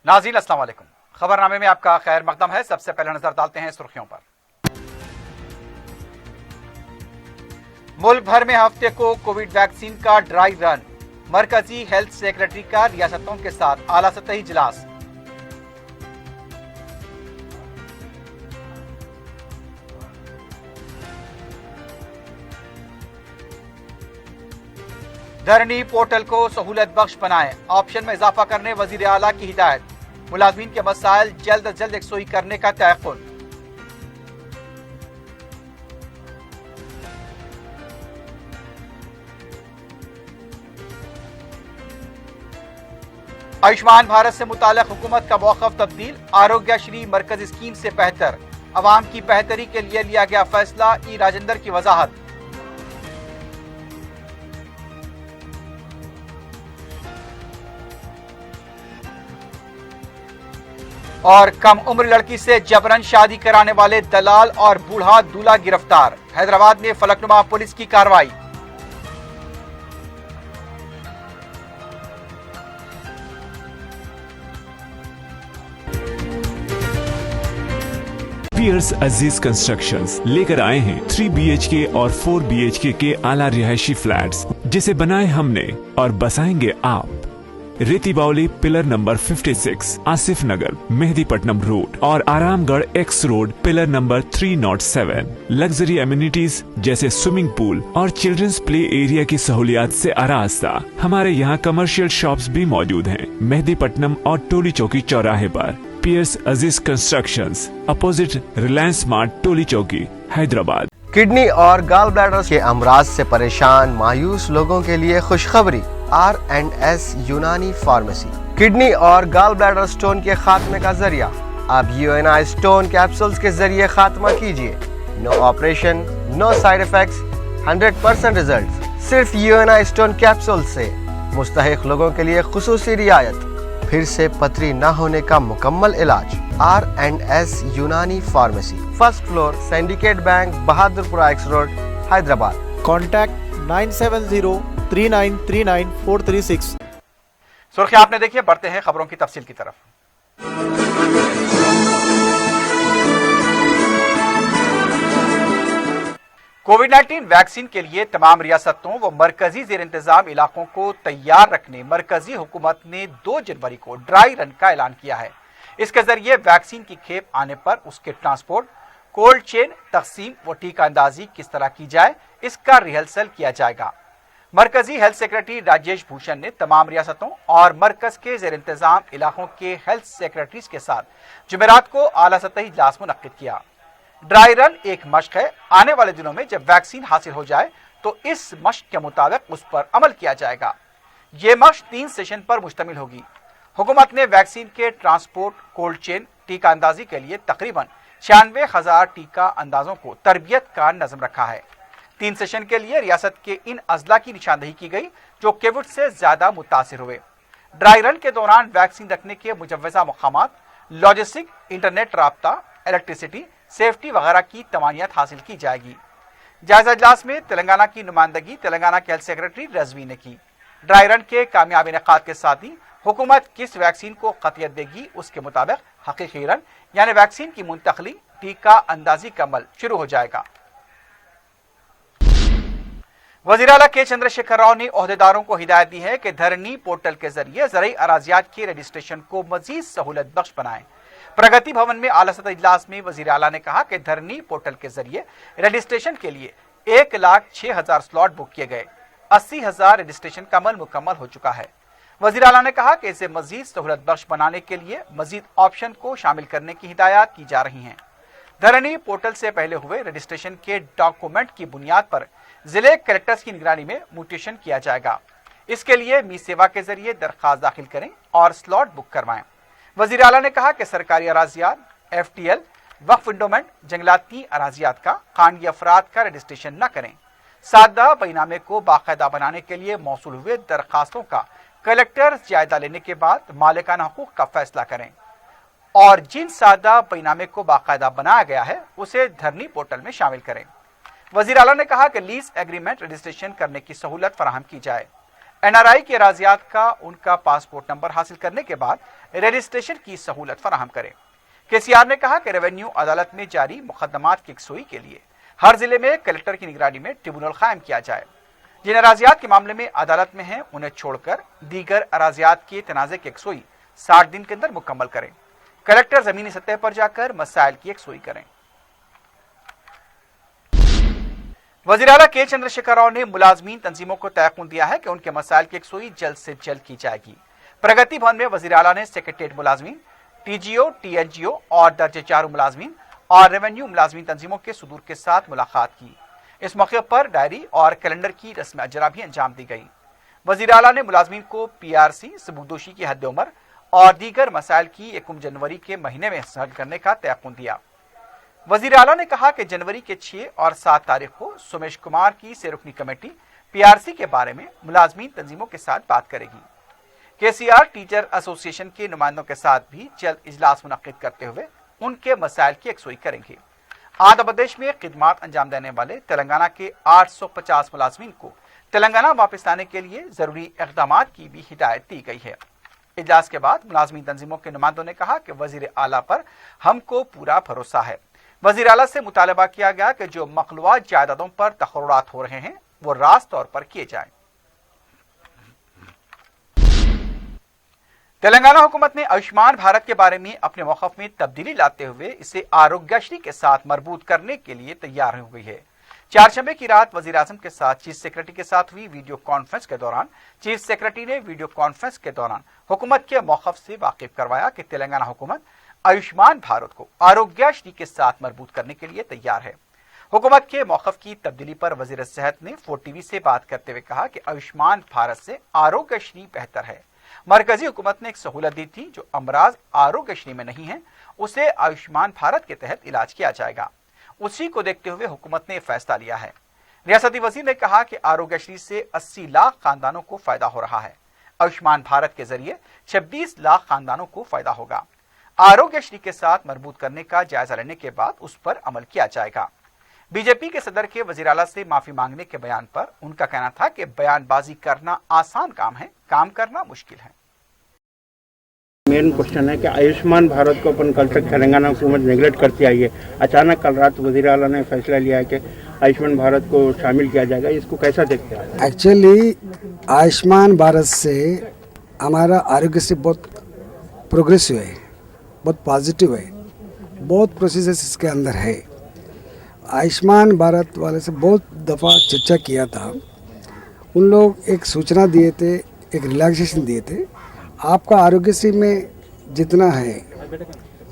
नाज़रीन अस्सलाम वालेकुम। खबरनामे में आपका खैर मकदम है। सबसे पहले नजर डालते हैं सुर्खियों पर। मुल्क भर में हफ्ते को कोविड वैक्सीन का ड्राई रन, मरकजी हेल्थ सेक्रेटरी का रियासतों के साथ आला सतही इजलास। धरनी पोर्टल को सहूलत बख्श बनाएं, ऑप्शन में इजाफा करने वजीर आला की हिदायत। मुलाजमीन के मसाइल जल्द अज जल्द यकसुई करने का तयक्कुन। आयुष्मान भारत से मुताल्लिक हुकूमत का मौक़िफ़ तब्दील, आरोग्यश्री मरकज स्कीम से बेहतर, अवाम की बेहतरी के लिए लिया गया फैसला। ई राजेंद्र की वजाहत। और कम उम्र लड़की से जबरन शादी कराने वाले दलाल और बूढ़ा दूल्हा गिरफ्तार। हैदराबाद में फलकनुमा पुलिस की कार्रवाई। पियर्स अजीज कंस्ट्रक्शंस लेकर आए हैं 3 BHK और 4 BHK के आला रिहायशी फ्लैट्स, जिसे बनाए हमने और बसाएंगे आप। रेती बावली पिलर नंबर 56, आसिफ नगर, मेहदीपट्टनम रोड और Aramghar x road pillar number 307। Luxury amenities जैसे स्विमिंग पूल और चिल्ड्रंस प्ले एरिया की सहूलियात से आरास्ता। हमारे यहाँ कमर्शियल शॉप्स भी मौजूद हैं मेहदीपट्टनम और टोली चौकी चौराहे पर। पियर्स अजीज कंस्ट्रक्शंस, अपोजिट रिलायंस स्मार्ट, टोली चौकी, हैदराबाद। किडनी और गॉल ब्लैडर के अमराज से परेशान मायूस लोगों के लिए खुशखबरी। R&S यूनानी फार्मेसी किडनी और गॉल ब्लैडर स्टोन के खात्मे का जरिया। अब UNI स्टोन कैप्सूल्स के जरिए खात्मा कीजिए। No operation, no side effects, 100% result. सिर्फ UNI स्टोन कैप्सूल से मुस्तहिक लोगों के लिए खुसूसी रियायत। फिर से पथरी न होने का मुकम्मल इलाज। R&S यूनानी pharmacy, first floor, syndicate bank, Bahadurpura x road, Hyderabad. Contact 9703939436। सुर्खियां आपने देखी, बढ़ते हैं खबरों की तफसील की तरफ। कोविड-19 वैक्सीन के लिए तमाम रियासतों व मरकजी जेर इंतजाम इलाकों को तैयार रखने मरकजी हुकूमत ने 2 जनवरी को ड्राई रन का ऐलान किया है। इसके जरिए वैक्सीन की खेप आने पर उसके ट्रांसपोर्ट, कोल्ड चेन, तकसीम व टीका अंदाजी किस तरह की जाए, इसका रिहर्सल किया जाएगा। मरकजी हेल्थ सेक्रेटरी राजेश भूषण ने तमाम रियासतों और मरकज के जेर इंतजाम इलाकों के हेल्थ सेक्रेटरीज के साथ जुमेरात को आला सतही इजलास मुनक्किद किया। ड्राई रन एक मश्क है। आने वाले दिनों में जब वैक्सीन हासिल हो जाए तो इस मश्क के मुताबिक उस पर अमल किया जाएगा। ये मश्क 3 सेशन पर मुश्तमिल होगी। हुकूमत ने वैक्सीन के ट्रांसपोर्ट, कोल्ड चेन, टीका अंदाजी के लिए तकरीबन 96,000 टीका अंदाजों को तरबियत का नज़म रखा है। 3 सेशन के लिए रियासत के इन अजला की निशानदही की गई जो कोविड से ज्यादा मुतासिर हुए। ड्राई रन के दौरान वैक्सीन रखने के मुजव्वज़ा मकामात, लॉजिस्टिक, इंटरनेट राब्ता, इलेक्ट्रिसिटी, सेफ्टी वगैरह की तमानियत हासिल की जाएगी। जायजा इजलास में तेलंगाना की नुमाइंदगी तेलंगाना के हेल्थ सेक्रेटरी रजवी ने की। ड्राई रन के कामयाब इनेकाद के साथ ही हुकूमत किस वैक्सीन को कतियत देगी उसके मुताबिक हकीकी रन यानी वैक्सीन की मुंतकली, टीका अंदाजी का अमल शुरू हो जाएगा। वज़ीर आला के चंद्रशेखर राव ने ओहदेदारों को हिदायत दी है कि धरनी पोर्टल के जरिए ज़रई अराजियात के रजिस्ट्रेशन को मजीद सहूलत बख्श बनाएं। प्रगति भवन में आला सतह इजलास में वज़ीर आला ने कहा कि धरनी पोर्टल के जरिए रजिस्ट्रेशन के लिए 1,06,000 स्लॉट बुक किए गए। 80,000 रजिस्ट्रेशन का अमल मुकम्मल हो चुका है। वज़ीर आला ने कहा कि इसे मजीद सहूलत बख्श बनाने के लिए मजीद ऑप्शन को शामिल करने की हिदायत की जा रही हैं। धरनी पोर्टल से पहले हुए रजिस्ट्रेशन के डॉक्यूमेंट की बुनियाद पर जिले कलेक्टर्स की निगरानी में म्यूटेशन किया जाएगा। इसके लिए मी सेवा के जरिए दरखास्त दाखिल करें और स्लॉट बुक करवाएं। वज़ीर आला ने कहा कि सरकारी अराजियात, FTL, वक्फ इंडोमेंट, जंगलाती अराजियात का खानगी अफराद का रजिस्ट्रेशन न करें। सादा बैनामे को बाकायदा बनाने के लिए मौसूल हुए दरखास्तों का कलेक्टर जायजा लेने के बाद मालिकाना हकूक का फैसला करें और जिन सादा बैनामे को बाकायदा बनाया गया है उसे धरनी पोर्टल में शामिल करें। वज़ीर आला ने कहा कि लीज एग्रीमेंट रजिस्ट्रेशन करने की सहूलत फराहम की जाए। NRI के अराजियात का उनका पासपोर्ट नंबर हासिल करने के बाद रजिस्ट्रेशन की सहूलत फराहम करें। KCR ने कहा कि रेवेन्यू अदालत में जारी मुकदमात की यकसुई के लिए हर जिले में कलेक्टर की निगरानी में ट्रिब्यूनल कायम किया जाए। जिन अराजियात के मामले में अदालत में हैं उन्हें छोड़कर दीगर अराजियात के तनाज़े की यकसुई 60 दिन के अंदर मुकम्मल करें। कलेक्टर जमीनी सतह पर जाकर मसाइल की यकसुई करें। वज़ीर आला के चंद्रशेखर राव ने मुलाजमीन तंजीमों को तयक़ुन दिया है कि उनके मसाइल की यकसुई जल्द से जल्द की जाएगी। प्रगति भवन में वज़ीर आला ने सेक्रेटेरिएट मुलाजमीन, TGO, TNGO और दर्जे 4 मुलाजमीन और रेवेन्यू मुलाजमीन तंजीमों के सुदूर के साथ मुलाकात की। इस मौके पर डायरी और कैलेंडर की रस्म अजरा भी अंजाम दी गई। वज़ीर आला ने मुलाजमीन को PRC, सबूतदोशी की हद उम्र और दीगर मसाइल की 1 जनवरी के महीने में हल करने का तयक़ुन दिया। वज़ीर आला ने कहा कि जनवरी के 6 और 7 तारीख को सोमेश कुमार की सेरुकनी कमेटी PRC के बारे में मुलाजमीन तंजीमों के साथ बात करेगी। KCR टीचर एसोसिएशन के नुमाइंदों के साथ भी जल्द इजलास मुनक्किद करते हुए उनके मसाइल की यकसुई करेंगे। आंध्र प्रदेश में खिदमात अंजाम देने वाले तेलंगाना के 850 मुलाजमीन को तेलंगाना वापस लाने के लिए जरूरी इक़दाम की भी हिदायत दी गई है। इजलास के बाद मुलाजमीन तंजीमों के नुमाइंदों ने कहा कि वज़ीर आला पर हमको पूरा भरोसा है। वज़ीर आला से मुतालबा किया गया कि जो मखलूआत जायदादों पर तखर्रुरात हो रहे हैं वो रास्त तौर पर किए जाएं। तेलंगाना हुकूमत ने आयुष्मान भारत के बारे में अपने मौक़िफ़ में तब्दीली लाते हुए इसे आरोग्यश्री के साथ मरबूत करने के लिए तैयार हो गई है। चारशंबे की रात वज़ीर आज़म के साथ चीफ सेक्रेटरी के साथ हुई वीडियो कॉन्फ्रेंस के दौरान चीफ सेक्रेटरी ने वीडियो कॉन्फ्रेंस के दौरान हुकूमत के मौक़िफ़ से वाकिफ करवाया कि तेलंगाना हुकूमत आयुष्मान भारत को आरोग्यश्री के साथ मरबूत करने के लिए तैयार है। हुकूमत के मौक़िफ़ की तब्दीली पर वज़ीर सेहत ने 4TV से बात करते हुए कहा कि आयुष्मान भारत से आरोग्यश्री बेहतर है। मरकजी हुकूमत ने एक सहूलत दी थी जो अमराज आरोग्यश्री में नहीं है, उसे आयुष्मान भारत के तहत इलाज किया जाएगा। उसी को देखते हुए हुकूमत ने फैसला लिया है। रियासती वजीर ने कहा कि आरोग्यश्री से 80 लाख खानदानों को फायदा हो रहा है। आयुष्मान भारत के जरिए 26 लाख खानदानों को फायदा होगा। आरोग्यश्री के साथ मरबूत करने का जायजा लेने के बाद उस पर अमल किया जाएगा। बीजेपी के सदर के वज़ीर आला से माफी मांगने के बयान पर उनका कहना था कि बयानबाजी करना आसान काम है, काम करना मुश्किल है। मेन क्वेश्चन है कि आयुष्मान भारत को अपन कल तक तेलंगाना हुकूमत नेगलेक्ट करती आई है। अचानक कल रात वज़ीर आला ने फैसला लिया है कि आयुष्मान भारत को शामिल किया जाएगा। इसको कैसा देखते हैं? एक्चुअली आयुष्मान भारत से हमारा आरोग्य से बहुत प्रोग्रेसिव है, बहुत पॉजिटिव है, बहुत प्रोसेसेस इसके अंदर है। आयुष्मान भारत वाले से बहुत दफ़ा चर्चा किया था। उन लोग एक सूचना दिए थे, एक रिलैक्सेशन दिए थे। आपका आरोग्यश्री में जितना है,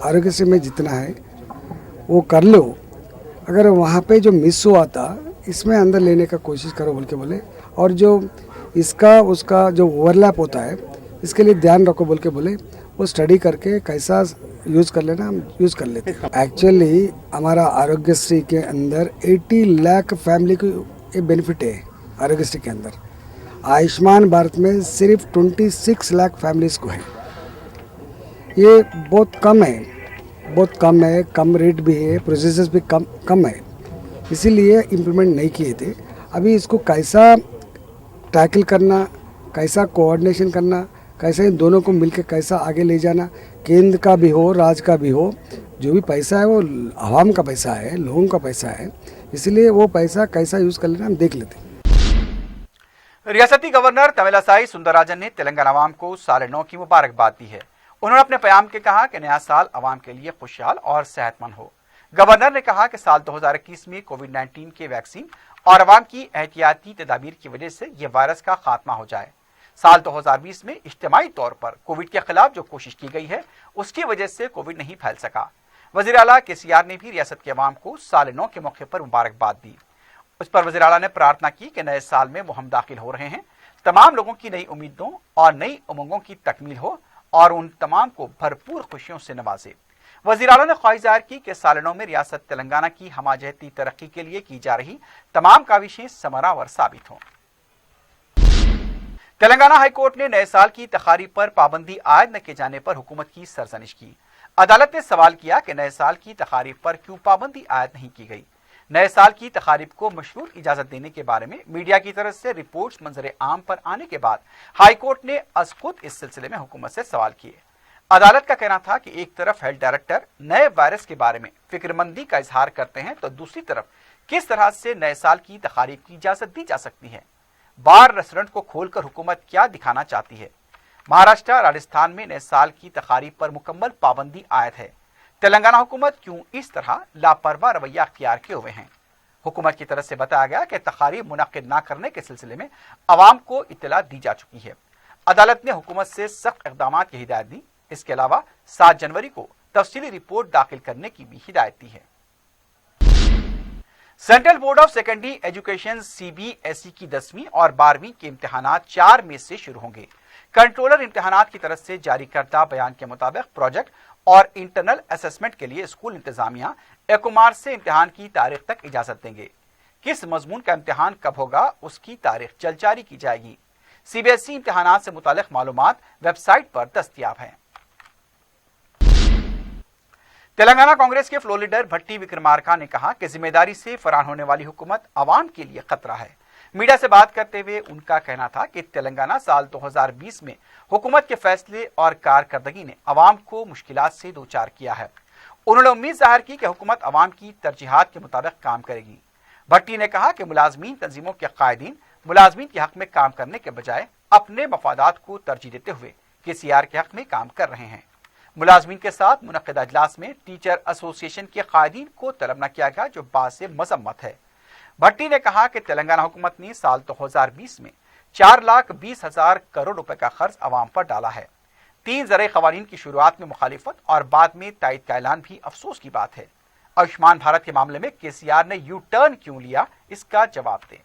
आरोग्यश्री में जितना है वो कर लो। अगर वहाँ पे जो मिस हुआ था इसमें अंदर लेने का कोशिश करो बोल के बोले, और जो इसका उसका जो ओवरलैप होता है इसके लिए ध्यान रखो बोल के बोले। वो स्टडी करके कैसा यूज़ कर लेना हम यूज़ कर लेते हैं। एक्चुअली हमारा आरोग्यश्री के अंदर 80 लाख फैमिली को ये बेनिफिट है। आरोग्यश्री के अंदर आयुष्मान भारत में सिर्फ 26 लाख फैमिलीज़ को है। ये बहुत कम है, बहुत कम है, कम रेट भी है, प्रोसेसेस भी कम है, इसीलिए इम्प्लीमेंट नहीं किए थे। अभी इसको कैसा टैकल करना, कैसा कोऑर्डिनेशन करना, कैसे इन दोनों को मिलकर कैसा आगे ले जाना, केंद्र का भी हो, राज्य का भी हो, जो भी पैसा है वो आवाम का पैसा है, लोगों का पैसा है, इसलिए वो पैसा कैसा यूज़ कर लेना हम देख लेते हैं। रियासती गवर्नर तमिलिसाई सुंदरराजन ने तेलंगाना अवाम को साल नौ की मुबारकबाद दी है। उन्होंने अपने पैगाम के कहा कि नया साल अवाम के लिए खुशहाल और सेहतमंद हो। गवर्नर ने कहा कि साल 2021 में कोविड-19 के वैक्सीन और अवाम की एहतियाती तदाबीर की वजह से ये वायरस का खात्मा हो जाए। साल 2020 में इज्तिमाई तौर पर कोविड के खिलाफ जो कोशिश की गई है उसकी वजह से कोविड नहीं फैल सका। वज़ीर आला KCR ने भी रियासत के अवाम को साल नौ के मौके पर मुबारकबाद दी। उस पर वज़ीर आला ने प्रार्थना की कि नए साल में वो हम दाखिल हो रहे हैं, तमाम लोगों की नई उम्मीदों और नई उमंगों की तकमील हो और उन तमाम को भरपूर खुशियों से नवाजे। वज़ीर आला ने ख्वाहिश ज़ाहिर की कि साल नौ में रियासत तेलंगाना की हमाजहती तरक्की के लिए की जा रही तमाम काविशें समरावर साबित हों। तेलंगाना हाई कोर्ट ने नए साल की तकारीब पर पाबंदी आयद न किए जाने पर हुकूमत की सरजनिश की। अदालत ने सवाल किया कि नए साल की तकारीब पर क्यों पाबंदी आयद नहीं की गई। नए साल की तकारीब को मशरूत इजाजत देने के बारे में मीडिया की तरफ से रिपोर्ट्स मंजर आम पर आने के बाद हाई कोर्ट ने खुद इस सिलसिले में हुकूमत से सवाल किए। अदालत का कहना था कि एक तरफ हेल्थ डायरेक्टर नए वायरस के बारे में फिक्रमंदी का इजहार करते हैं तो दूसरी तरफ किस तरह से नए साल की तकारीब की इजाजत दी जा सकती है। बार रेस्टोरेंट को खोलकर हुकूमत क्या दिखाना चाहती है। महाराष्ट्र राजस्थान में नए साल की तकारीब पर मुकम्मल पाबंदी आयद है। तेलंगाना हुकूमत क्यों इस तरह लापरवाह रवैया अख्तियार किए हुए हैं। हुकूमत की तरफ से बताया गया कि तकारीब मुनक्किद न करने के सिलसिले में अवाम को इत्तला दी जा चुकी है। अदालत ने हुकूमत से सख्त इक़दाम की हिदायत दी। इसके अलावा 7 जनवरी को तफसीली रिपोर्ट दाखिल करने की भी हिदायत दी है। Central board of secondary education CBSE की 10वीं और 12वीं के इम्तिहानात 4 मई से शुरू होंगे। कंट्रोलर इम्तिहानात की तरफ से जारी करदा बयान के मुताबिक प्रोजेक्ट और इंटरनल असेसमेंट के लिए स्कूल इंतजामिया 1 मार्च से इम्तिहान की तारीख तक इजाजत देंगे। किस मजमून का इम्तिहान कब होगा उसकी तारीख जल्द जारी की जाएगी। CBSE इम्तिहानात से मुतालिक मालूमात वेबसाइट पर दस्तयाब है। तेलंगाना कांग्रेस के फ्लोर लीडर भट्टी विक्रमार्का ने कहा कि जिम्मेदारी से फरार होने वाली हुकूमत अवाम के लिए खतरा है। मीडिया से बात करते हुए उनका कहना था कि तेलंगाना साल 2020 में हुकूमत के फैसले और कारकर्दगी ने अवाम को मुश्किलात से दो चार किया है। उन्होंने उम्मीद जाहिर की कि हुकूमत अवाम की तरजीहात के मुताबिक काम करेगी। भट्टी ने कहा कि मुलाजमीन तंजीमों के कायदीन मुलाजमीन के हक में काम करने के बजाय अपने मफादात को तरजीह देते हुए KCR के हक में काम कर रहे हैं। मुलाजमीन के साथ मुनक्किदा इजलास में टीचर एसोसिएशन के कायदीन को तलब न किया गया, जो बासे मजम्मत है। भट्टी ने कहा कि तेलंगाना हुकूमत ने साल 2020 में 4,20,000 करोड़ रुपए का खर्च अवाम पर डाला है। 3 ज़राई क़वानीन की शुरुआत में मुखालिफत और बाद में तायद का ऐलान भी अफसोस की बात है। आयुष्मान भारत के मामले में KCR ने यू टर्न क्यों लिया, इसका जवाब दें।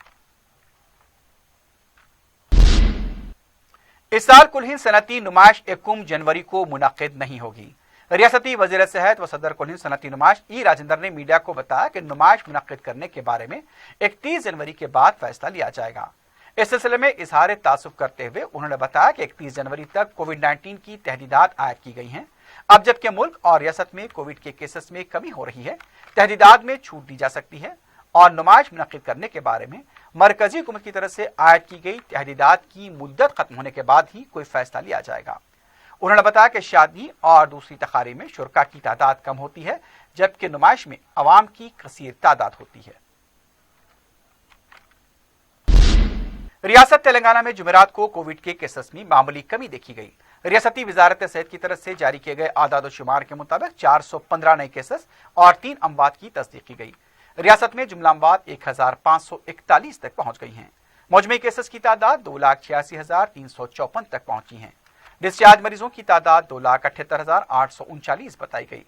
इस साल कुल-हिंद सनती नुमाइश 1 जनवरी को मुनक्किद नहीं होगी। रियासती वज़ीर सेहत व सदर कुल-हिंद सनती नुमाइश E राजेंद्र ने मीडिया को बताया कि नुमाइश मुनक्किद करने के बारे में 31 जनवरी के बाद फैसला लिया जाएगा। इस सिलसिले में इजहार तासुफ करते हुए उन्होंने बताया कि 31 जनवरी तक कोविड-19 की तहदीदात आयद की गई हैं। अब जबकि मुल्क और रियासत में कोविड के केसेस में कमी हो रही है, तहदीदात में छूट दी जा सकती है और नुमाइश मुनक्किद करने के बारे में मरकजी हुकूमत की तरफ से आयद की गई तहदीदात की मुद्दत खत्म होने के बाद ही कोई फैसला लिया जाएगा। उन्होंने बताया कि शादी और दूसरी तकारीब में शुरका की तादाद कम होती है, जबकि नुमाइश में अवाम की कसीर तादाद होती है। रियासत तेलंगाना में जुमेरात को कोविड के केसेस में मामूली कमी देखी गई। रियासती वजारत सेहत की तरफ से जारी किए गए आदाद शुमार के मुताबिक 415 नए केसेस और 3 अमवात की तस्दीक की गई। रियासत में जुमला अमवात 1541 तक पहुंच गई हैं। मौजमी केसेस की तादाद 2,86,354 तक पहुंची है। डिस्चार्ज मरीजों की तादाद 2,78,839 बताई गई।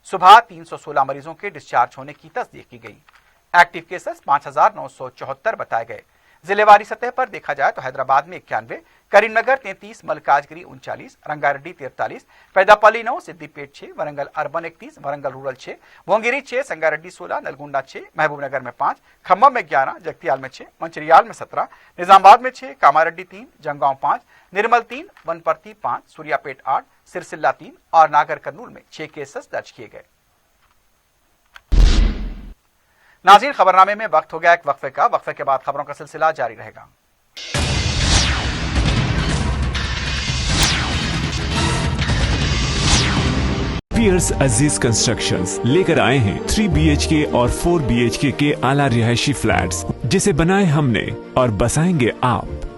सुबह 316 मरीजों के डिस्चार्ज होने की तस्दीक की गई। एक्टिव केसेस 5,974 बताए गए। जिलेवारी सतह पर देखा जाए तो हैदराबाद में 91, करीमनगर 33, मलकाजगिरी 39, रंगारेड्डी 43, पैदापल्ली 9, सिद्दीपेट 6, वरंगल अर्बन 31, वरंगल रूरल 6, भोंगिरी 6, संगारेड्डी 16, नलगुंडा 6, महबूबनगर में 5, खम्मम में 11, जगतियाल में 6, मंचिरियाल में 17, निजामाबाद में 6, कामारेड्डी 3, जंगांव 5, निर्मल 3, वनपर्ती 5, सूर्यापेट 8, सिरसिल्ला 3 और नागर कर्नूल में 6 केसेस दर्ज किए गए। नाज़रीन, खबरनामे में वक्त हो गया एक वक्फे का। वक्फे के बाद खबरों का सिलसिला जारी रहेगा। पियर्स अजीज कंस्ट्रक्शंस लेकर आए हैं 3 BHK और 4 BHK के आला रिहायशी फ्लैट्स, जिसे बनाए हमने और बसाएंगे आप।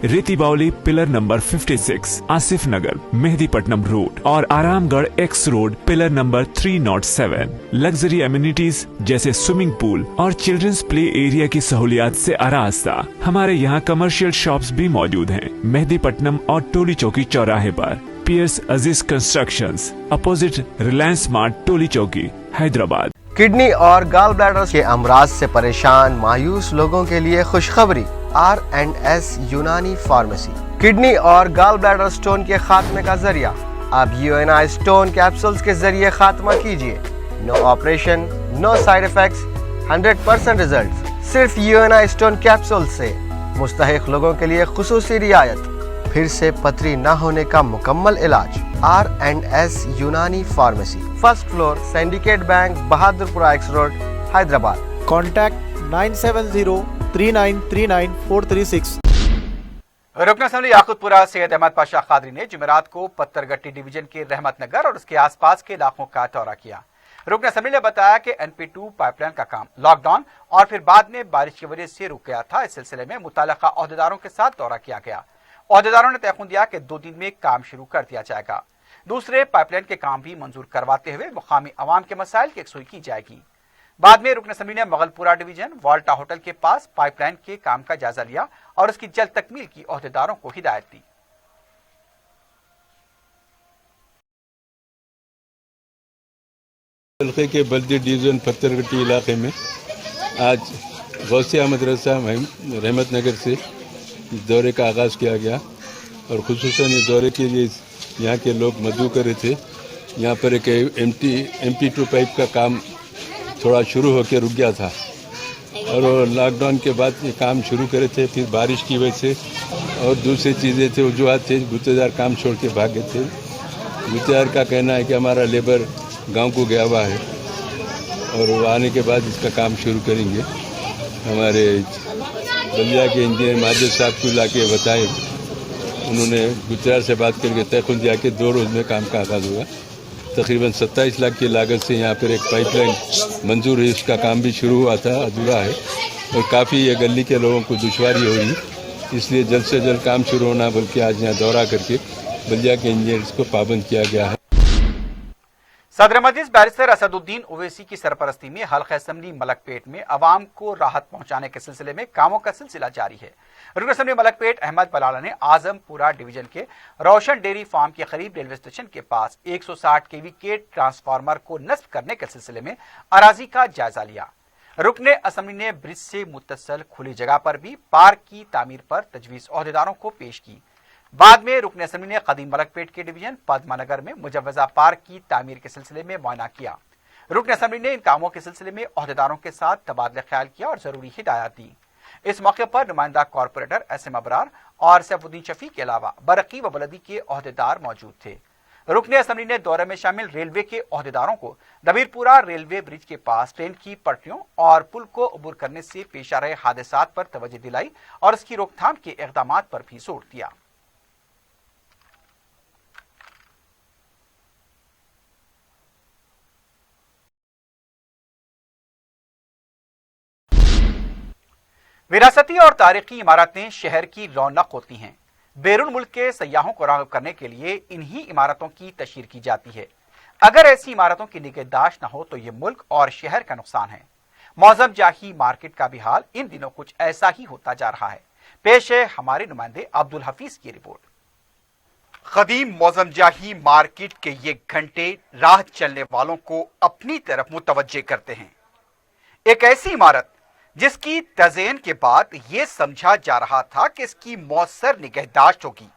रेती बावली पिलर नंबर 56, आसिफ नगर, मेहदीपट्टनम रोड और Aramghar X road pillar number 307। Luxury amenities जैसे स्विमिंग पूल और चिल्ड्रंस प्ले एरिया की सहूलियात से आरास्ता। हमारे यहाँ कमर्शियल शॉप्स भी मौजूद हैं मेहदीपट्टनम और टोली चौकी चौराहे पर। पियर्स अजीज कंस्ट्रक्शंस, अपोजिट रिलायंस स्मार्ट, टोली चौकी, हैदराबाद। किडनी और गाल ब्लैडर के अमराज से परेशान मायूस लोगों के लिए खुशखबरी। R&S यूनानी फार्मेसी किडनी और गाल ब्लैडर स्टोन के खात्मे का जरिया। अब UNI स्टोन कैप्सूल्स के जरिए खात्मा कीजिए। No operation, no side effects, 100% result. सिर्फ UNI स्टोन कैप्सूल से मुस्तहिक लोगों के लिए खुसूसी रियायत। फिर से पथरी न होने का मुकम्मल इलाज। R&S यूनानी pharmacy, first floor, syndicate bank, Bahadurpura X road, Hyderabad. Contact 9703939 रुकन असम्बली याकुतपुरा सैयद अहमद पाशा खादरी ने जुमेरात को पत्थरगट्टी डिवीजन के रहमत नगर और उसके आसपास के इलाकों का दौरा किया। रुकन असम्बली ने बताया कि NP2 पाइपलाइन का काम लॉकडाउन और फिर बाद में बारिश की वजह से रुक गया था। इस सिलसिले में मुताल्लिका ओहदेदारों के साथ दौरा किया गया। ओहदेदारों ने तयखुन दिया कि 2 दिन में काम शुरू कर दिया जाएगा। दूसरे पाइपलाइन के काम भी मंजूर करवाते हुए मुकामी अवाम के मसाइल की यकसुई की जाएगी। बाद में रुकन असम्बली ने मगलपुरा डिवीजन वाल्टा होटल के पास पाइपलाइन के काम का जायजा लिया और उसकी जल्द तकमील की ओहदेदारों को हिदायत दी। हल्के के बल्दी डिवीजन पत्थरगट्टी इलाके में आज गौसिया मदरसा रहमत नगर से दौरे का आगाज़ किया गया और खुसूसन इस दौरे के लिए यहाँ के लोग मदऊ कर रहे थे। यहाँ पर एक MP2 पाइप का काम थोड़ा शुरू होकर रुक गया था और लॉकडाउन के बाद ये काम शुरू करे थे। फिर बारिश की वजह से और दूसरी चीज़ें थे, वजूहत थे, गुत्तेदार काम छोड़ के भागे थे। गुत्तेदार का कहना है कि हमारा लेबर गांव को गया हुआ है और वो आने के बाद इसका काम शुरू करेंगे। हमारे बलिया के इंजीनियर माजिद साहब को ला के बताए, उन्होंने गुत्तेदार से बात करके तयखुन दिया कि 2 रोज़ में काम का आगाज़ होगा। तकरीबन 27 लाख की लागत से यहाँ पर एक पाइपलाइन मंजूर है, इसका काम भी शुरू हुआ था, अधूरा है और काफ़ी ये गली के लोगों को दुश्वारी हो रही, इसलिए जल्द से जल्द काम शुरू होना बल्कि आज यहाँ दौरा करके बलिया के इंजीनियर्स को पाबंद किया गया है। सदर मजलिस बैरिस्टर असदुद्दीन ओवैसी की सरपरस्ती में हल्का असम्बली मलकपेट में अवाम को राहत पहुंचाने के सिलसिले में कामों का सिलसिला जारी है। रुकन असम्बली मलकपेट अहमद बलाला ने आजमपुरा डिवीजन के रोशन डेयरी फार्म के करीब रेलवे स्टेशन के पास 160 kV के ट्रांसफार्मर को नस्ब करने के सिलसिले में अराजी का जायजा लिया। रुकने असम्बली ने ब्रिज से मुत्तसल खुली जगह पर भी पार्क की तामीर पर तजवीज़ ओहदेदारों को पेश की। बाद में रुकन असम्बली ने कदीम मलकपेट के डिवीजन पद्मानगर में मुजव्वजा पार्क की तामीर के सिलसिले में मुआयना किया। रुकन असम्बली ने इन कामों के सिलसिले में ओहदेदारों के साथ तबादला ख्याल किया और जरूरी हिदायत दी। इस मौके पर नुमाइंदा कॉरपोरेटर SM अबरार और सैफुद्दीन शफी के अलावा बरकी व बलदी के ओहदेदार मौजूद थे। रुकन असम्बली ने दौरे में शामिल रेलवे के ओहदेदारों को दबीरपुरा रेलवे ब्रिज के पास ट्रेन की पटरियों और पुल को अबूर करने से पेश आ रहे हादसात पर तवज्जो दिलाई और इसकी रोकथाम के इक़दामात पर भी जोर दिया। विरासती और तारीखी इमारतें शहर की रौनक होती हैं। बैरून मुल्क के सयाहों को राग़िब करने के लिए इन्हीं इमारतों की तशहीर की जाती है। अगर ऐसी इमारतों की निगहदाश्त न हो तो ये मुल्क और शहर का नुकसान है। मौज़म जाही मार्केट का भी हाल इन दिनों कुछ ऐसा ही होता जा रहा है। पेश है हमारे नुमाइंदे अब्दुल हफीज की रिपोर्ट। कदीम मौज़म जाही मार्केट के ये घंटे राह चलने वालों को अपनी तरफ मुतवज्जे करते हैं। एक ऐसी इमारत जिसकी तज़यीन के बाद ये समझा जा रहा था कि इसकी मौसर निगहदाश्त होगी।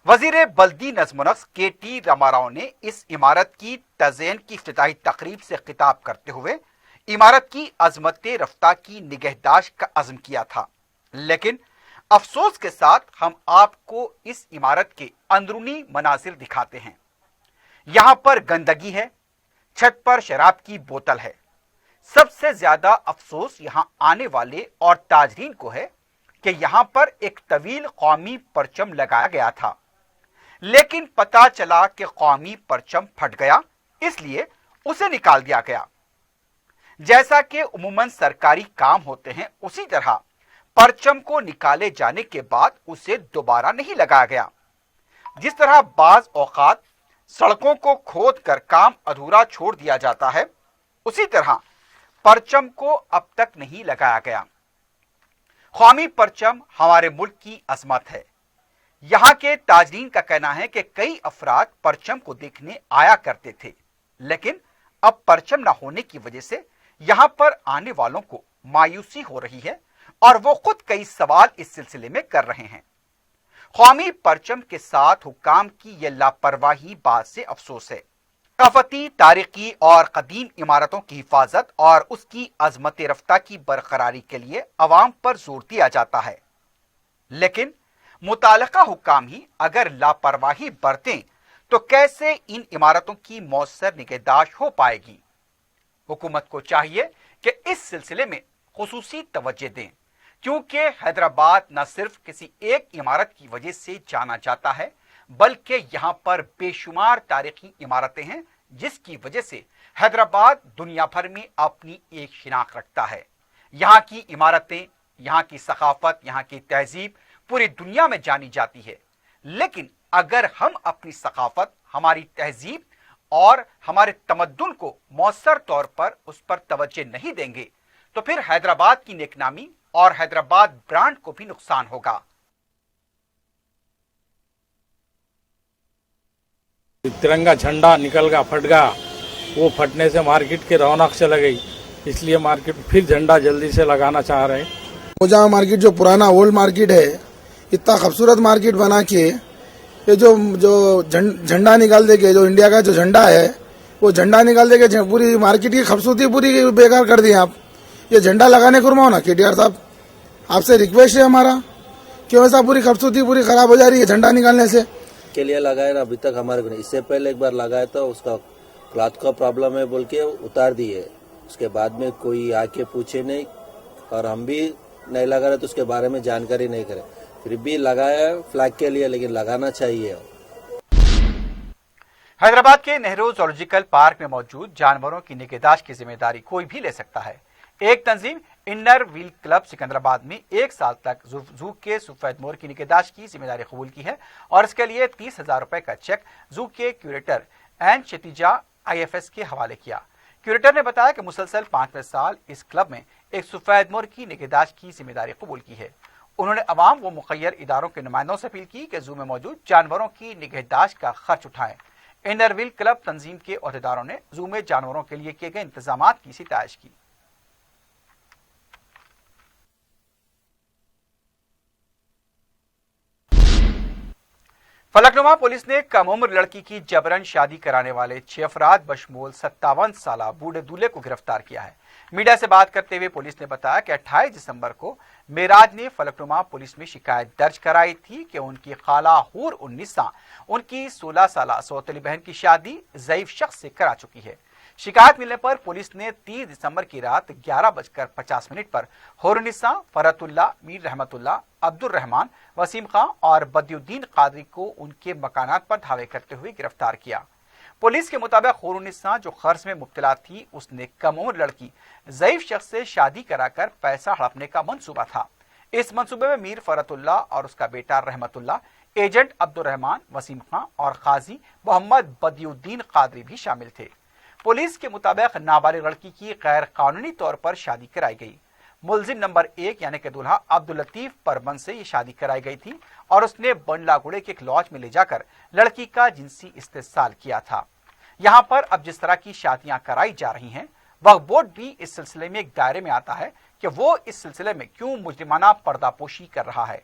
वजीर बल्दी नज़्म-ओ-नस्क़ KT रामाराव ने इस इमारत की तज़यीन की इफ्तिताही तकरीब से खिताब करते हुए इमारत की अज़मत रफ्ता की निगहदाश्त का अज़्म किया था। लेकिन अफसोस के साथ हम आपको इस इमारत के अंदरूनी मनाजिर दिखाते हैं। यहाँ पर गंदगी है, छत पर शराब की बोतल है। सबसे ज्यादा अफसोस यहां आने वाले और ताजरीन को है कि यहां पर एक तवील कौमी परचम लगाया गया था, लेकिन पता चला कि कौमी परचम फट गया, इसलिए उसे निकाल दिया गया। जैसा कि उमूमन सरकारी काम होते हैं, उसी तरह परचम को निकाले जाने के बाद उसे दोबारा नहीं लगाया गया। जिस तरह बाज औकात सड़कों को खोद कर काम अधूरा छोड़ दिया जाता है, उसी तरह परचम को अब तक नहीं लगाया गया। कौमी परचम हमारे मुल्क की अजमत है। यहाँ के ताजरीन का कहना है कि कई अफराद परचम को देखने आया करते थे, लेकिन अब परचम न होने की वजह से यहाँ पर आने वालों को मायूसी हो रही है और वो खुद कई सवाल इस सिलसिले में कर रहे हैं। कौमी परचम के साथ हुक्काम की यह लापरवाही बात से अफसोस है। सकाफती, तारीखी और कदीम इमारतों की हिफाजत और उसकी अजमत रफ्ता की बरकरारी के लिए अवाम पर जोर दिया जाता है, लेकिन मुताल्लिका हुक्काम ही अगर लापरवाही बरतें तो कैसे इन इमारतों की मौसर निगहदाश्त हो पाएगी। हुकूमत को चाहिए कि इस सिलसिले में खुसूसी तवज्जो दें, क्योंकि हैदराबाद न सिर्फ किसी एक इमारत की वजह से जाना जाता है, बल्कि यहाँ पर बेशुमार तारीखी इमारतें हैं जिसकी वजह से हैदराबाद दुनिया भर में अपनी एक शिनाख्त रखता है। यहाँ की इमारतें, यहाँ की सकाफत, यहाँ की तहजीब पूरी दुनिया में जानी जाती है। लेकिन अगर हम अपनी सकाफत, हमारी तहजीब और हमारे तमद्दुन को मौसर तौर पर उस पर तवज्जो नहीं देंगे तो फिर हैदराबाद की नेकनामी और हैदराबाद ब्रांड को भी नुकसान होगा। तिरंगा झंडा निकल गया, फट गया। वो फटने से मार्केट की रौनक चली गई, इसलिए मार्केट फिर झंडा जल्दी से लगाना चाह रहे हैं। मोजा मार्केट जो पुराना ओल्ड मार्केट है, इतना खूबसूरत मार्केट बना के ये जो झंडा निकाल दे के, जो इंडिया का जो झंडा है वो झंडा निकाल दे के पूरी मार्केट की खूबसूरती पूरी बेकार कर दी आप। ये झंडा लगाने को ना केटीआर साहब, आपसे रिक्वेस्ट है हमारा, क्यों ऐसा पूरी खूबसूरती पूरी खराब हो जा रही है झंडा निकालने से। के लिए लगाए ना, अभी तक हमारे को नहीं। इससे पहले एक बार लगाया तो उसका क्लॉथ का प्रॉब्लम है बोल के उतार दिए, उसके बाद में कोई आके पूछे नहीं और हम भी नहीं लगा रहे तो उसके बारे में जानकारी नहीं करे, फिर भी लगाया फ्लैग के लिए, लेकिन लगाना चाहिए। हैदराबाद के नेहरू जूलॉजिकल पार्क में मौजूद जानवरों की निगहदाश्त की जिम्मेदारी कोई भी ले सकता है। एक तंजीम इनर व्हील क्लब सिकंदराबाद में 1 साल तक जू के सफेद मोर की निगहदाश्त की जिम्मेदारी कबूल की है और इसके लिए 30,000 रुपए का चेक जू के क्यूरेटर एन क्षतिजा IFS के हवाले किया। क्यूरेटर ने बताया कि मुसलसल 5वें साल इस क्लब में एक सफेद मोर की निगहदाश्त की जिम्मेदारी कबूल की है। उन्होंने अवाम व मुखैर इदारों के नुमाइंदों से अपील की कि जू में मौजूद जानवरों की निगहदाश्त का खर्च उठाएं। इनर व्हील क्लब तंजीम के अहदेदारों ने जू में जानवरों के लिए किए गए इंतजाम की सितारिश की। फलकनुमा पुलिस ने कम उम्र लड़की की जबरन शादी कराने वाले 6 अफराद बशमूल 57 साला बूढ़े दूल्हे को गिरफ्तार किया है। मीडिया से बात करते हुए पुलिस ने बताया कि 28 दिसंबर को मेराज ने फलकनुमा पुलिस में शिकायत दर्ज कराई थी कि उनकी खाला हूर उन्निसा उनकी 16 साला सौतेली बहन की शादी ज़ईफ शख्स से करा चुकी है। शिकायत मिलने पर पुलिस ने 30 दिसंबर की रात 11:50 पर हुर्निसा, फरतुल्ला, मीर रहमतुल्ला, अब्दुल रहमान, वसीम खां और बदियुद्दीन कादरी को उनके मकानात पर धावे करते हुए गिरफ्तार किया। पुलिस के मुताबिक हुर्निसा जो खर्च में मुब्तला थी, उसने कम उम्र लड़की ज़ईफ शख्स से शादी कराकर पैसा हड़पने का मंसूबा था। इस मंसूबे में मीर फरतुल्ला और उसका बेटा रहमतुल्ला, एजेंट अब्दुल रहमान, वसीम खां और काजी मोहम्मद बदियुद्दीन कादरी भी शामिल थे। पुलिस के मुताबिक नाबालिग लड़की की गैर कानूनी तौर पर शादी कराई गई। मुलजिम नंबर 1 यानी कि दूल्हा अब्दुल लतीफ परमन से ये शादी कराई गई थी और उसने बंडलागुड़े के एक लॉज में ले जाकर लड़की का जिनसी इस्तेसाल किया था। यहाँ पर अब जिस तरह की शादियां कराई जा रही हैं, वह बोर्ड भी इस सिलसिले में एक दायरे में आता है कि वो इस सिलसिले में क्यों मुजरिमाना पर्दापोशी कर रहा है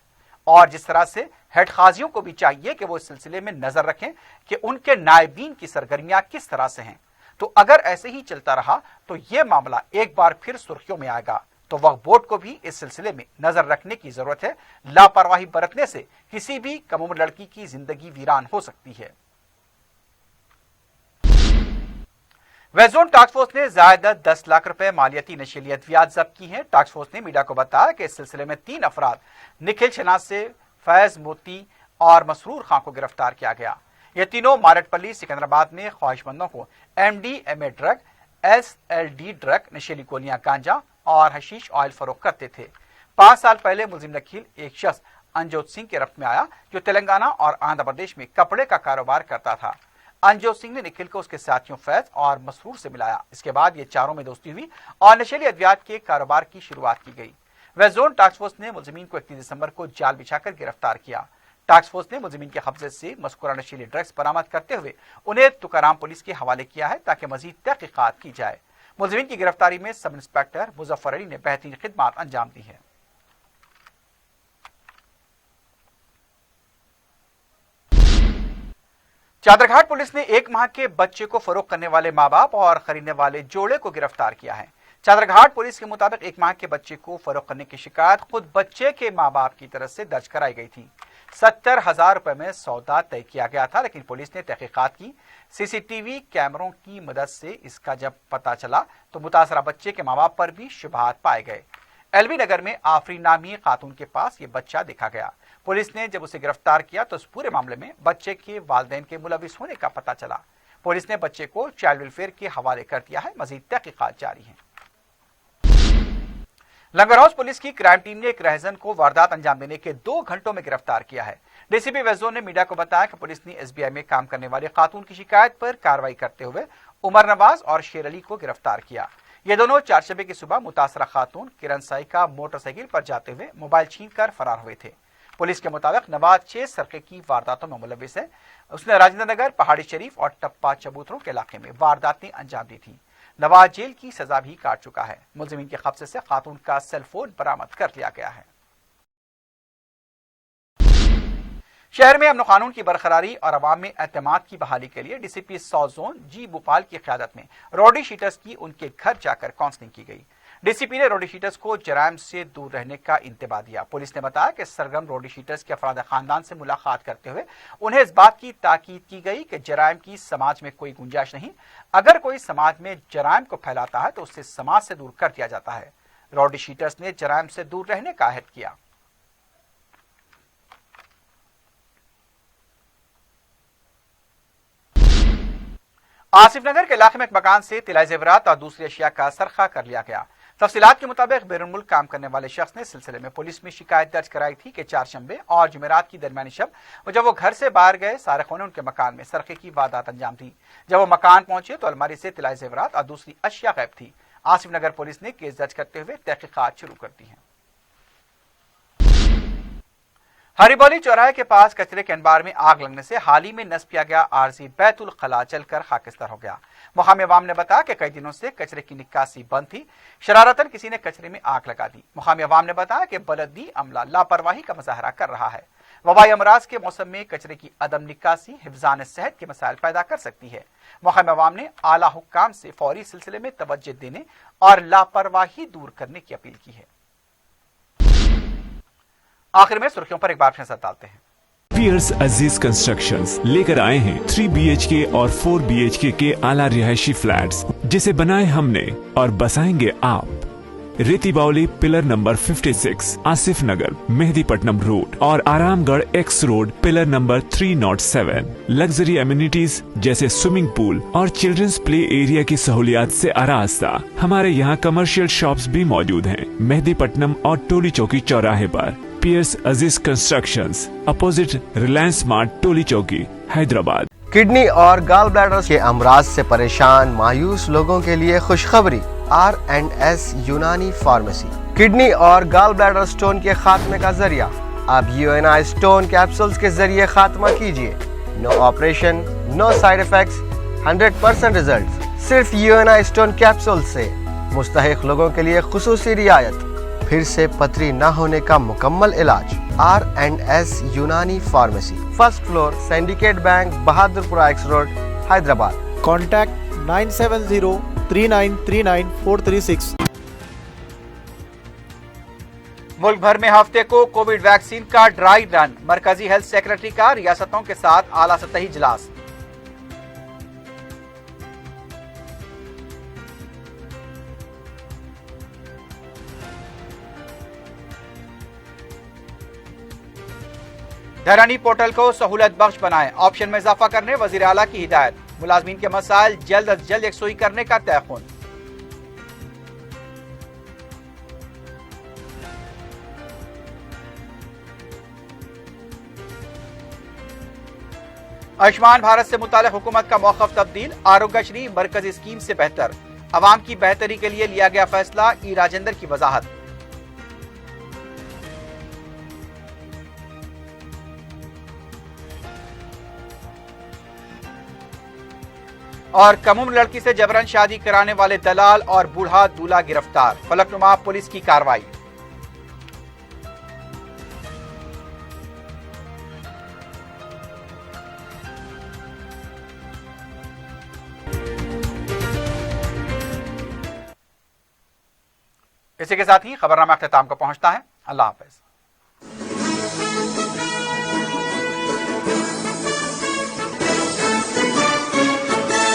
और जिस तरह से हेड काजियों को भी चाहिए कि वो इस सिलसिले में नजर रखें कि उनके नायबीन की सरगर्मियां किस तरह से हैं। तो अगर ऐसे ही चलता रहा तो ये मामला एक बार फिर सुर्खियों में आएगा। तो वह बोर्ड को भी इस सिलसिले में नजर रखने की जरूरत है। लापरवाही बरतने से किसी भी कम उम्र लड़की की जिंदगी वीरान हो सकती है। वेस्ट जोन टास्क फोर्स ने ज़ायदा 10 लाख रुपए मालियाती नशीली अद्वियात जब्त की हैं। टास्क फोर्स ने मीडिया को बताया कि इस सिलसिले में 3 अफराद निखिल शनाज से फैज मोती और मसरूर खां को गिरफ्तार किया गया। ये तीनों मारटपल्ली सिकंदराबाद में ख्वाहिशमंदों को MDMA ड्रग, SLD ड्रग, नशीली गोलियां, गांजा और हशीश ऑयल फरोख्त करते थे। 5 साल पहले मुलजिम निखिल एक शख्स अंजोत सिंह के गिरफ्त में आया जो तेलंगाना और आंध्र प्रदेश में कपड़े का कारोबार करता था। अंजोत सिंह ने निखिल को उसके साथियों फैज और मसरूर से मिलाया। इसके बाद ये चारों में दोस्ती हुई और नशीली अद्वियात के कारोबार की शुरुआत की गई। वेस्ट जोन टास्क फोर्स ने मुलजिमीन को 31 दिसंबर को जाल बिछाकर गिरफ्तार किया। टास्क फोर्स ने मुलजिमीन के कब्जे से मज़कूरा नशीली ड्रग्स बरामद करते हुए उन्हें तुकाराम पुलिस के हवाले किया है ताकि मजीद तहकीकात की जाए। मुलजिमीन की गिरफ्तारी में सब इंस्पेक्टर मुजफ्फर अली ने बेहतरीन खिदमत अंजाम दी है। चादरघाट पुलिस ने 1 माह के बच्चे को फरोख्त करने वाले माँ बाप और खरीदने वाले जोड़े को गिरफ्तार किया है। चादरघाट पुलिस के मुताबिक 1 माह के बच्चे को फरोख्त करने की शिकायत खुद बच्चे के माँ बाप की तरफ से दर्ज कराई गई थी। 70,000 रुपए में सौदा तय किया गया था, लेकिन पुलिस ने तहकीकात की। सीसीटीवी कैमरों की मदद से इसका जब पता चला तो मुतासरा बच्चे के माँ बाप पर भी शुबहात पाए गए। एलबी नगर में आफरीन नामी खातून के पास ये बच्चा देखा गया। पुलिस ने जब उसे गिरफ्तार किया तो इस पूरे मामले में बच्चे के वालिदैन के मुलविस होने का पता चला। पुलिस ने बच्चे को चाइल्ड वेलफेयर के हवाले कर दिया है। मजीद तहकीकात जारी है। लंगर हाउस पुलिस की क्राइम टीम ने एक रहजन को वारदात अंजाम देने के 2 घंटों में गिरफ्तार किया है। डीसीपी वेस्ट जोन ने मीडिया को बताया कि पुलिस ने एसबीआई में काम करने वाले खातून की शिकायत पर कार्रवाई करते हुए उमर नवाज और शेर अली को गिरफ्तार किया। ये दोनों 4 शबे की सुबह मुतासरा खातून किरण साई का मोटरसाइकिल पर जाते हुए मोबाइल छीनकर फरार हुए थे। पुलिस के मुताबिक नवाज 6 सरके की वारदातों में मुलविस है। उसने राजेंद्र नगर, पहाड़ी शरीफ और टप्पा चबूतरों के इलाके में वारदातें अंजाम दी थी। नवाज जेल की सजा भी काट चुका है। मुलजिमीन के कब्जे से खातून का सेल फोन बरामद कर लिया गया है। शहर में अमन कानून की बरकरारी और अवाम में एतमाद की बहाली के लिए डीसीपी साउथ जोन जी भोपाल की क़यादत में रोडी शीटर्स की उनके घर जाकर काउंसलिंग की गई। डीसीपी ने रोडी शीटर्स को जराइम से दूर रहने का इंतबाह दिया। पुलिस ने बताया कि सरगर्म रोडी शीटर्स के अफराद खानदान से मुलाकात करते हुए उन्हें इस बात की ताकीद की गई कि जराइम की समाज में कोई गुंजाइश नहीं। अगर कोई समाज में जराइम को फैलाता है तो उससे समाज से दूर कर दिया जाता है। रोडी शीटर्स ने जराइम से दूर रहने का अहद किया। आसिफ नगर के इलाके में एक मकान से तिलाई जेवरात और दूसरी अशिया का सरखा कर लिया गया। तफसीलात के मुताबिक बैरून मुल्क काम करने वाले शख्स ने सिलसिले में पुलिस में शिकायत दर्ज कराई थी कि 4 शंबे और जुमेरात की दरमियानी शब जब वो घर से बाहर गए, सारिकों ने उनके मकान में सरखे की वारदात अंजाम दी। जब वो मकान पहुंचे तो अलमारी से तिलाई जेवरात और दूसरी अशिया गायब थी। आसिफ नगर पुलिस ने केस दर्ज करते हुए तहकीकात शुरू कर दी है। हरिबौली चौराहे के पास कचरे के अंबार में आग लगने से हाल ही में नस्ब किया गया आरजी बैतुल खला जलकर खाकिस्तान हो गया। मुकामी अवाम ने बताया कि कई दिनों से कचरे की निकासी बंद थी। शरारतन किसी ने कचरे में आग लगा दी। मुकामी अवाम ने बताया कि बलदी अमला लापरवाही का मुजाहरा कर रहा है। वबाई अमराज के मौसम में कचरे की अदम निकासी हिफ्जान सेहत के मसाइल पैदा कर सकती है। मुकामी अवाम ने आला हुक्काम से फौरी सिलसिले में तवज्जो देने और लापरवाही दूर करने की अपील की है। आखिर में सुर्खियों पर एक बार नजर डालते हैं। पियर्स अजीज कंस्ट्रक्शंस लेकर आए हैं 3 BHK और 4 BHK के आला रिहायशी फ्लैट्स, जिसे बनाए हमने और बसाएंगे आप। रेती बावली पिलर नंबर 56, आसिफ नगर, मेहदीपट्टनम रोड और Aramghar x road pillar number 307। Luxury amenities जैसे स्विमिंग पूल और चिल्ड्रंस प्ले एरिया की सहूलियात से आरास्ता। हमारे यहाँ कमर्शियल शॉप्स भी मौजूद हैं। मेहदीपट्टनम और टोली चौकी चौराहे पर। पियर्स अजीज कंस्ट्रक्शंस, अपोजिट रिलायंस स्मार्ट, टोली चौकी, हैदराबाद। किडनी और गाल ब्लैडर के अमराज से परेशान मायूस लोगों के लिए खुशखबरी। R&S यूनानी फार्मेसी किडनी और गाल ब्लैडर स्टोन के खात्मे का जरिया। अब UNI स्टोन कैप्सूल्स के जरिए खात्मा कीजिए। No operation, no side effects, 100% result. सिर्फ UNI स्टोन कैप्सूल से मुस्तहिक लोगों के लिए खुसूसी रियायत। फिर से पथरी न होने का मुकम्मल इलाज। R&S यूनानी pharmacy, first floor, syndicate bank, Bahadurpura x road, Hyderabad. Contact 970-3939-436। मुल्क भर में हफ्ते को कोविड वैक्सीन का ड्राई रन। मरकजी हेल्थ सेक्रेटरी का रियासतों के साथ आला सतही इजलास। धरानी पोर्टल को सहूलत बख्श बनाएं। ऑप्शन में इजाफा करने वजीर आला की हिदायत। मुलाजमीन के मसाइल जल्द अज जल्द यकसुई करने का तयक़ुन। आयुष्मान भारत से मुताल्लिक़ हुकूमत का मौक़िफ़ तब्दील। आरोग्यश्री मरकजी स्कीम से बेहतर। अवाम की बेहतरी के लिए लिया गया फैसला। ई राजेंद्र की वजाहत। और कम उम्र लड़की से जबरन शादी कराने वाले दलाल और बूढ़ा दूल्हा गिरफ्तार। फलकनुमा पुलिस की कार्रवाई। इसी के साथ ही खबरनामा अख्ताम को पहुंचता है। अल्लाह हाफ़िज़।